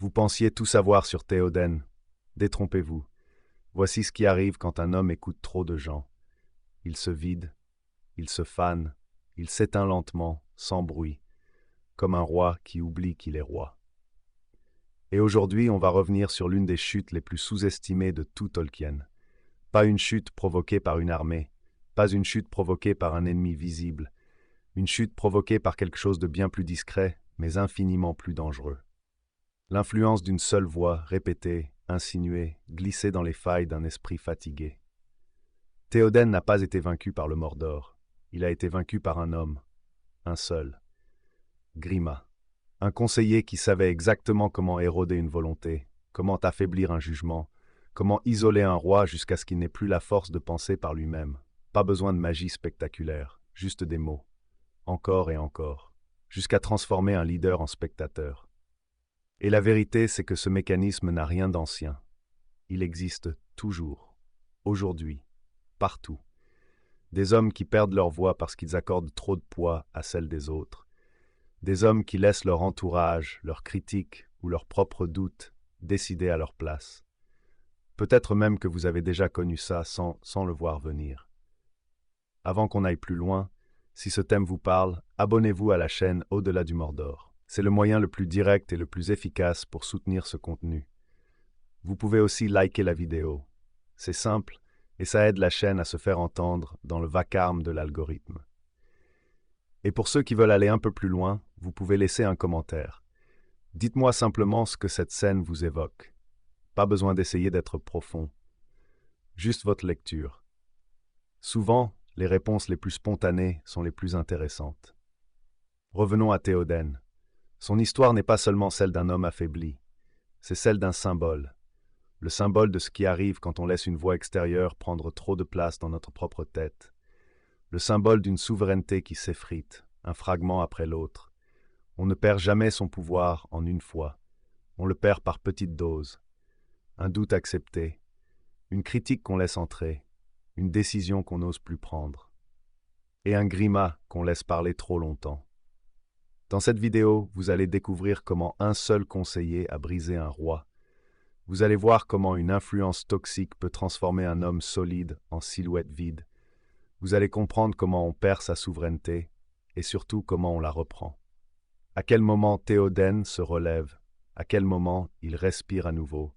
Vous pensiez tout savoir sur Théoden. Détrompez-vous. Voici ce qui arrive quand un homme écoute trop de gens. Il se vide, il se fane, il s'éteint lentement, sans bruit, comme un roi qui oublie qu'il est roi. Et aujourd'hui, on va revenir sur l'une des chutes les plus sous-estimées de tout Tolkien. Pas une chute provoquée par une armée, pas une chute provoquée par un ennemi visible, une chute provoquée par quelque chose de bien plus discret, mais infiniment plus dangereux. L'influence d'une seule voix, répétée, insinuée, glissée dans les failles d'un esprit fatigué. Théoden n'a pas été vaincu par le Mordor. Il a été vaincu par un homme, un seul. Grima. Un conseiller qui savait exactement comment éroder une volonté, comment affaiblir un jugement, comment isoler un roi jusqu'à ce qu'il n'ait plus la force de penser par lui-même. Pas besoin de magie spectaculaire, juste des mots. Encore et encore. Jusqu'à transformer un leader en spectateur. Et la vérité, c'est que ce mécanisme n'a rien d'ancien. Il existe toujours, aujourd'hui, partout. Des hommes qui perdent leur voix parce qu'ils accordent trop de poids à celle des autres. Des hommes qui laissent leur entourage, leurs critiques ou leurs propres doutes décider à leur place. Peut-être même que vous avez déjà connu ça sans le voir venir. Avant qu'on aille plus loin, si ce thème vous parle, abonnez-vous à la chaîne Au-delà du Mordor. C'est le moyen le plus direct et le plus efficace pour soutenir ce contenu. Vous pouvez aussi liker la vidéo. C'est simple et ça aide la chaîne à se faire entendre dans le vacarme de l'algorithme. Et pour ceux qui veulent aller un peu plus loin, vous pouvez laisser un commentaire. Dites-moi simplement ce que cette scène vous évoque. Pas besoin d'essayer d'être profond. Juste votre lecture. Souvent, les réponses les plus spontanées sont les plus intéressantes. Revenons à Théoden. Son histoire n'est pas seulement celle d'un homme affaibli, c'est celle d'un symbole. Le symbole de ce qui arrive quand on laisse une voix extérieure prendre trop de place dans notre propre tête. Le symbole d'une souveraineté qui s'effrite, un fragment après l'autre. On ne perd jamais son pouvoir en une fois. On le perd par petites doses. Un doute accepté, une critique qu'on laisse entrer, une décision qu'on n'ose plus prendre. Et un Grima qu'on laisse parler trop longtemps. Dans cette vidéo, vous allez découvrir comment un seul conseiller a brisé un roi. Vous allez voir comment une influence toxique peut transformer un homme solide en silhouette vide. Vous allez comprendre comment on perd sa souveraineté et surtout comment on la reprend. À quel moment Théoden se relève, à quel moment il respire à nouveau,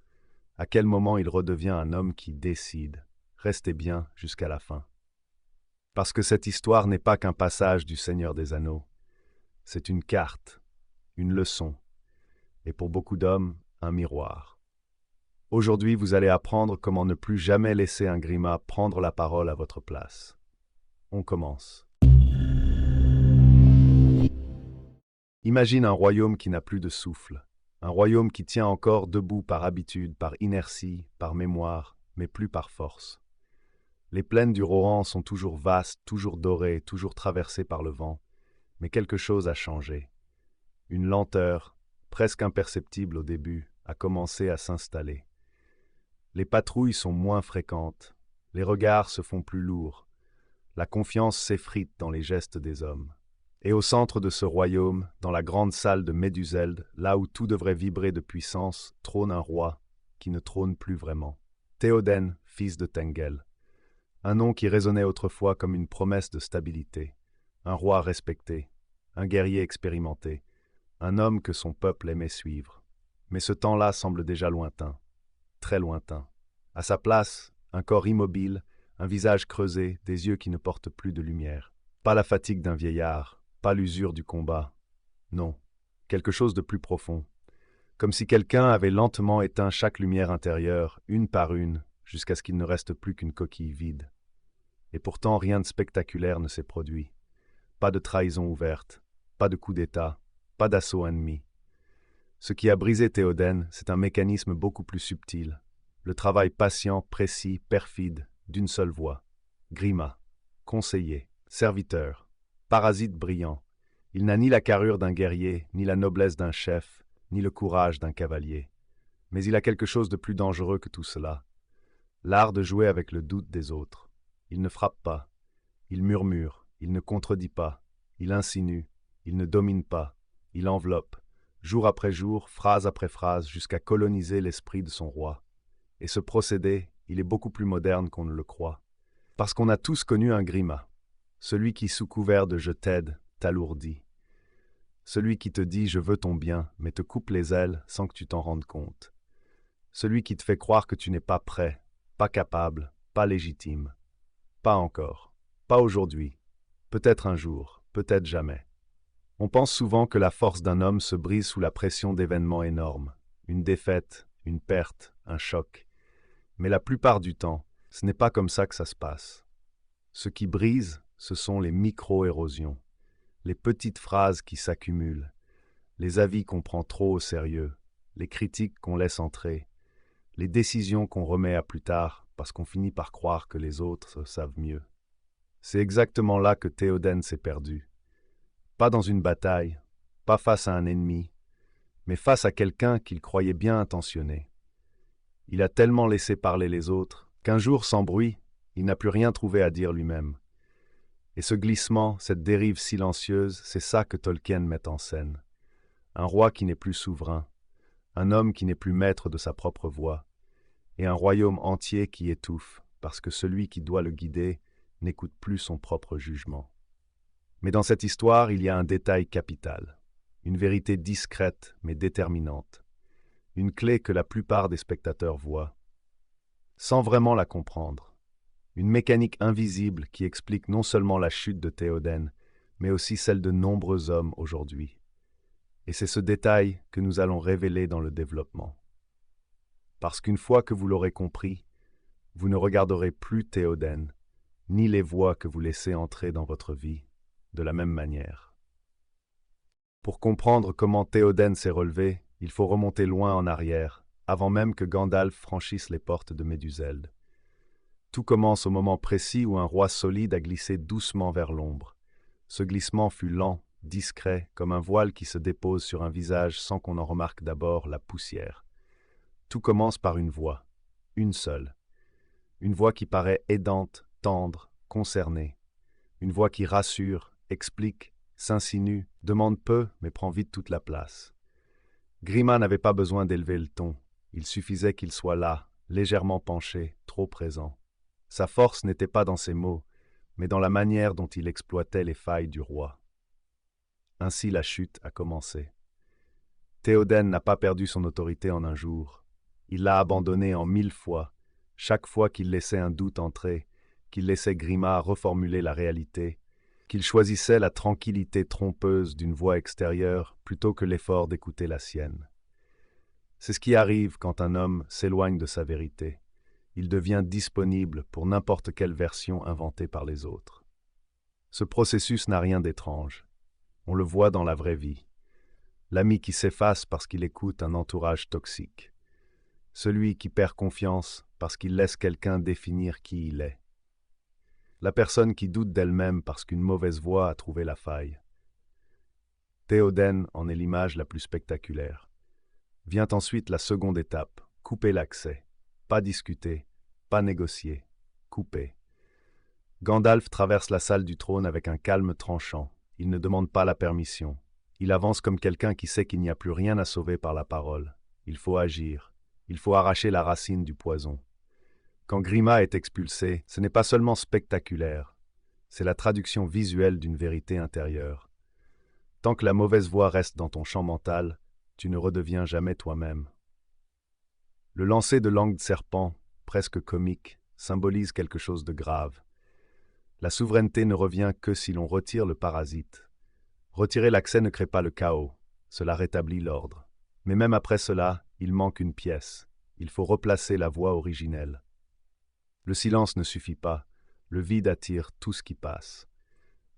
à quel moment il redevient un homme qui décide. Restez bien jusqu'à la fin. Parce que cette histoire n'est pas qu'un passage du Seigneur des Anneaux. C'est une carte, une leçon, et pour beaucoup d'hommes, un miroir. Aujourd'hui, vous allez apprendre comment ne plus jamais laisser un Grima prendre la parole à votre place. On commence. Imagine un royaume qui n'a plus de souffle, un royaume qui tient encore debout par habitude, par inertie, par mémoire, mais plus par force. Les plaines du Rohan sont toujours vastes, toujours dorées, toujours traversées par le vent, mais quelque chose a changé. Une lenteur, presque imperceptible au début, a commencé à s'installer. Les patrouilles sont moins fréquentes, les regards se font plus lourds, la confiance s'effrite dans les gestes des hommes. Et au centre de ce royaume, dans la grande salle de Méduseld, là où tout devrait vibrer de puissance, trône un roi qui ne trône plus vraiment. Théoden, fils de Tengel. Un nom qui résonnait autrefois comme une promesse de stabilité. Un roi respecté, un guerrier expérimenté, un homme que son peuple aimait suivre. Mais ce temps-là semble déjà lointain, très lointain. À sa place, un corps immobile, un visage creusé, des yeux qui ne portent plus de lumière. Pas la fatigue d'un vieillard, pas l'usure du combat. Non, quelque chose de plus profond. Comme si quelqu'un avait lentement éteint chaque lumière intérieure, une par une, jusqu'à ce qu'il ne reste plus qu'une coquille vide. Et pourtant, rien de spectaculaire ne s'est produit. Pas de trahison ouverte, pas de coup d'État, pas d'assaut ennemi. Ce qui a brisé Théoden, c'est un mécanisme beaucoup plus subtil. Le travail patient, précis, perfide, d'une seule voix. Grima, conseiller, serviteur, parasite brillant. Il n'a ni la carrure d'un guerrier, ni la noblesse d'un chef, ni le courage d'un cavalier. Mais il a quelque chose de plus dangereux que tout cela. L'art de jouer avec le doute des autres. Il ne frappe pas. Il murmure. Il ne contredit pas. Il insinue. Il ne domine pas. Il enveloppe. jour après jour, phrase après phrase, jusqu'à coloniser l'esprit de son roi. Et ce procédé, il est beaucoup plus moderne qu'on ne le croit. Parce qu'on a tous connu un Grima, celui qui, sous couvert de « je t'aide », t'alourdit. Celui qui te dit « je veux ton bien », mais te coupe les ailes sans que tu t'en rendes compte. Celui qui te fait croire que tu n'es pas prêt, pas capable, pas légitime. Pas encore, pas aujourd'hui, peut-être un jour, peut-être jamais. On pense souvent que la force d'un homme se brise sous la pression d'événements énormes, une défaite, une perte, un choc. Mais la plupart du temps, ce n'est pas comme ça que ça se passe. Ce qui brise, ce sont les micro-érosions, les petites phrases qui s'accumulent, les avis qu'on prend trop au sérieux, les critiques qu'on laisse entrer, les décisions qu'on remet à plus tard parce qu'on finit par croire que les autres savent mieux. C'est exactement là que Théoden s'est perdu. Pas dans une bataille, pas face à un ennemi, mais face à quelqu'un qu'il croyait bien intentionné. Il a tellement laissé parler les autres qu'un jour, sans bruit, il n'a plus rien trouvé à dire lui-même. Et ce glissement, cette dérive silencieuse, c'est ça que Tolkien met en scène. Un roi qui n'est plus souverain, un homme qui n'est plus maître de sa propre voix, et un royaume entier qui étouffe parce que celui qui doit le guider n'écoute plus son propre jugement. Mais dans cette histoire, il y a un détail capital, une vérité discrète mais déterminante, une clé que la plupart des spectateurs voient, sans vraiment la comprendre, une mécanique invisible qui explique non seulement la chute de Théoden, mais aussi celle de nombreux hommes aujourd'hui. Et c'est ce détail que nous allons révéler dans le développement. Parce qu'une fois que vous l'aurez compris, vous ne regarderez plus Théoden, ni les voix que vous laissez entrer dans votre vie, de la même manière. Pour comprendre comment Théoden s'est relevé, il faut remonter loin en arrière, avant même que Gandalf franchisse les portes de Méduseld. Tout commence au moment précis où un roi solide a glissé doucement vers l'ombre. Ce glissement fut lent, discret, comme un voile qui se dépose sur un visage sans qu'on en remarque d'abord la poussière. Tout commence par une voix, une seule. Une voix qui paraît aidante, tendre, concernée. Une voix qui rassure, explique, s'insinue, demande peu, mais prend vite toute la place. Grima n'avait pas besoin d'élever le ton. Il suffisait qu'il soit là, légèrement penché, trop présent. Sa force n'était pas dans ses mots, mais dans la manière dont il exploitait les failles du roi. Ainsi la chute a commencé. Théoden n'a pas perdu son autorité en un jour. Il l'a abandonnée en 1000 fois, chaque fois qu'il laissait un doute entrer, qu'il laissait Grima reformuler la réalité, qu'il choisissait la tranquillité trompeuse d'une voix extérieure plutôt que l'effort d'écouter la sienne. C'est ce qui arrive quand un homme s'éloigne de sa vérité. Il devient disponible pour n'importe quelle version inventée par les autres. Ce processus n'a rien d'étrange. On le voit dans la vraie vie. L'ami qui s'efface parce qu'il écoute un entourage toxique. Celui qui perd confiance parce qu'il laisse quelqu'un définir qui il est. La personne qui doute d'elle-même parce qu'une mauvaise voix a trouvé la faille. Théoden en est l'image la plus spectaculaire. Vient ensuite la seconde étape, couper l'accès. Pas discuter, pas négocier, couper. Gandalf traverse la salle du trône avec un calme tranchant. Il ne demande pas la permission. Il avance comme quelqu'un qui sait qu'il n'y a plus rien à sauver par la parole. Il faut agir. Il faut arracher la racine du poison. Quand Grima est expulsé, ce n'est pas seulement spectaculaire. C'est la traduction visuelle d'une vérité intérieure. Tant que la mauvaise voix reste dans ton champ mental, tu ne redeviens jamais toi-même. Le lancer de langue de serpent, presque comique, symbolise quelque chose de grave. La souveraineté ne revient que si l'on retire le parasite. Retirer l'accès ne crée pas le chaos, cela rétablit l'ordre. Mais même après cela, il manque une pièce. Il faut replacer la voix originelle. Le silence ne suffit pas, le vide attire tout ce qui passe.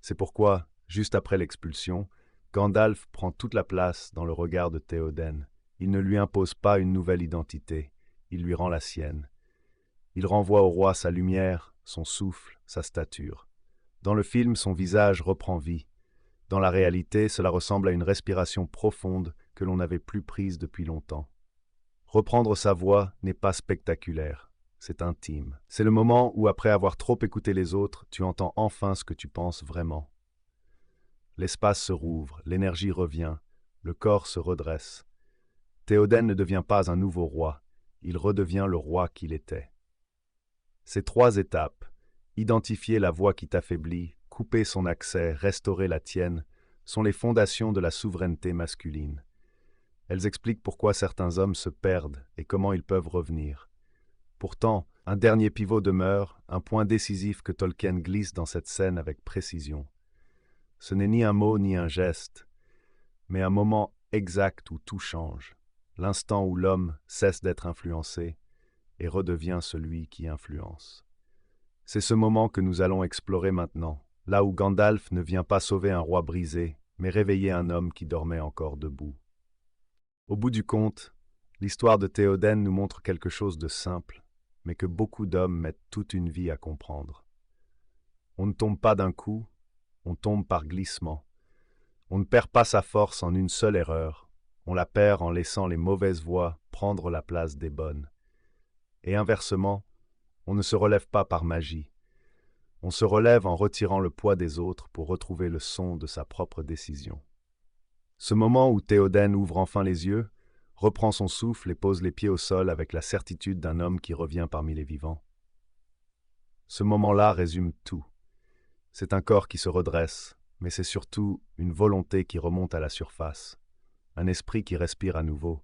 C'est pourquoi, juste après l'expulsion, Gandalf prend toute la place dans le regard de Théoden. Il ne lui impose pas une nouvelle identité, il lui rend la sienne. Il renvoie au roi sa lumière, son souffle, sa stature. Dans le film, son visage reprend vie. Dans la réalité, cela ressemble à une respiration profonde que l'on n'avait plus prise depuis longtemps. Reprendre sa voix n'est pas spectaculaire, c'est intime. C'est le moment où, après avoir trop écouté les autres, tu entends enfin ce que tu penses vraiment. L'espace se rouvre, l'énergie revient, Le corps se redresse. Théoden ne devient pas un nouveau roi, il redevient le roi qu'il était. Ces trois étapes, identifier la voie qui t'affaiblit, couper son accès, restaurer la tienne, sont les fondations de la souveraineté masculine. Elles expliquent pourquoi certains hommes se perdent et comment ils peuvent revenir. Pourtant, un dernier pivot demeure, un point décisif que Tolkien glisse dans cette scène avec précision. Ce n'est ni un mot ni un geste, mais un moment exact où tout change, l'instant où l'homme cesse d'être influencé et redevient celui qui influence. C'est ce moment que nous allons explorer maintenant, là où Gandalf ne vient pas sauver un roi brisé, mais réveiller un homme qui dormait encore debout. Au bout du compte, l'histoire de Théoden nous montre quelque chose de simple, mais que beaucoup d'hommes mettent toute une vie à comprendre. On ne tombe pas d'un coup, on tombe par glissement. On ne perd pas sa force en une seule erreur, on la perd en laissant les mauvaises voies prendre la place des bonnes. Et inversement, on ne se relève pas par magie. On se relève en retirant le poids des autres pour retrouver le son de sa propre décision. Ce moment où Théoden ouvre enfin les yeux, reprend son souffle et pose les pieds au sol avec la certitude d'un homme qui revient parmi les vivants. Ce moment-là résume tout. C'est un corps qui se redresse, mais c'est surtout une volonté qui remonte à la surface, un esprit qui respire à nouveau,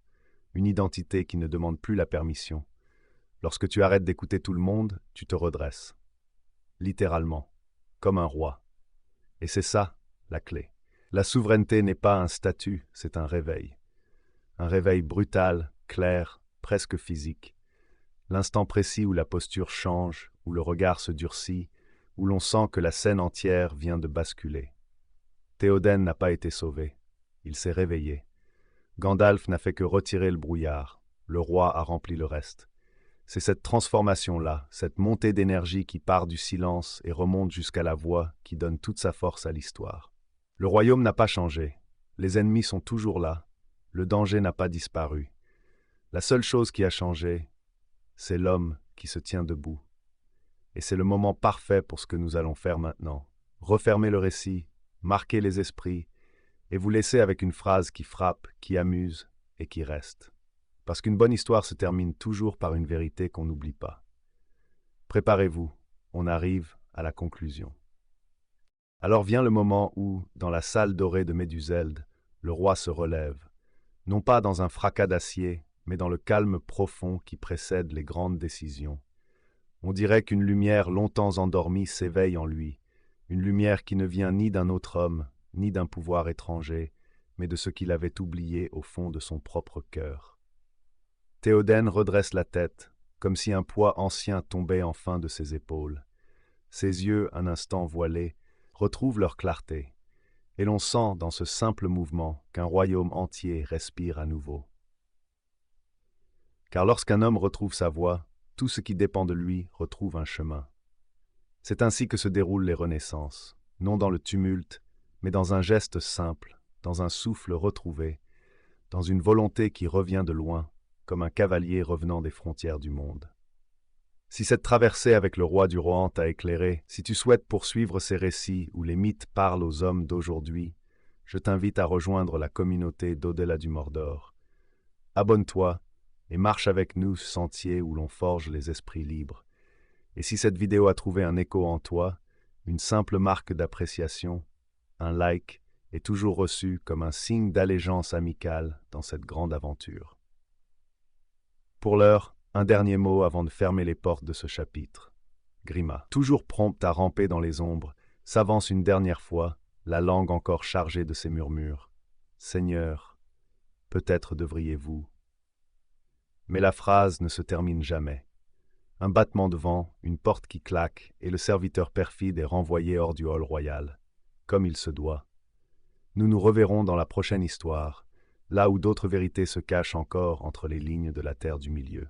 une identité qui ne demande plus la permission. Lorsque tu arrêtes d'écouter tout le monde, tu te redresses. Littéralement, comme un roi. Et c'est ça, la clé. La souveraineté n'est pas un statut, c'est un réveil. Un réveil brutal, clair, presque physique. L'instant précis où la posture change, où le regard se durcit, où l'on sent que la scène entière vient de basculer. Théoden n'a pas été sauvé. Il s'est réveillé. Gandalf n'a fait que retirer le brouillard. Le roi a rempli le reste. C'est cette transformation-là, cette montée d'énergie qui part du silence et remonte jusqu'à la voix qui donne toute sa force à l'histoire. Le royaume n'a pas changé. Les ennemis sont toujours là. Le danger n'a pas disparu. La seule chose qui a changé, c'est l'homme qui se tient debout. Et c'est le moment parfait pour ce que nous allons faire maintenant. Refermer le récit, marquer les esprits, et vous laisser avec une phrase qui frappe, qui amuse et qui reste. Parce qu'une bonne histoire se termine toujours par une vérité qu'on n'oublie pas. Préparez-vous, on arrive à la conclusion. Alors vient le moment où, dans la salle dorée de Méduseld, le roi se relève, non pas dans un fracas d'acier, mais dans le calme profond qui précède les grandes décisions. On dirait qu'une lumière longtemps endormie s'éveille en lui, une lumière qui ne vient ni d'un autre homme, ni d'un pouvoir étranger, mais de ce qu'il avait oublié au fond de son propre cœur. Théoden redresse la tête, comme si un poids ancien tombait enfin de ses épaules. Ses yeux, un instant voilés, retrouvent leur clarté, et l'on sent dans ce simple mouvement qu'un royaume entier respire à nouveau. Car lorsqu'un homme retrouve sa voie, tout ce qui dépend de lui retrouve un chemin. C'est ainsi que se déroulent les renaissances, non dans le tumulte, mais dans un geste simple, dans un souffle retrouvé, dans une volonté qui revient de loin, comme un cavalier revenant des frontières du monde. Si cette traversée avec le roi du Rohan t'a éclairé, si tu souhaites poursuivre ces récits où les mythes parlent aux hommes d'aujourd'hui, je t'invite à rejoindre la communauté d'Au-delà du Mordor. Abonne-toi et marche avec nous ce sentier où l'on forge les esprits libres. Et si cette vidéo a trouvé un écho en toi, une simple marque d'appréciation, un like est toujours reçu comme un signe d'allégeance amicale dans cette grande aventure. Pour l'heure, un dernier mot avant de fermer les portes de ce chapitre. Grima, toujours prompte à ramper dans les ombres, s'avance une dernière fois, la langue encore chargée de ses murmures. Seigneur, peut-être devriez-vous. Mais la phrase ne se termine jamais. Un battement de vent, une porte qui claque, et le serviteur perfide est renvoyé hors du hall royal, comme il se doit. Nous nous reverrons dans la prochaine histoire, là où d'autres vérités se cachent encore entre les lignes de la terre du milieu.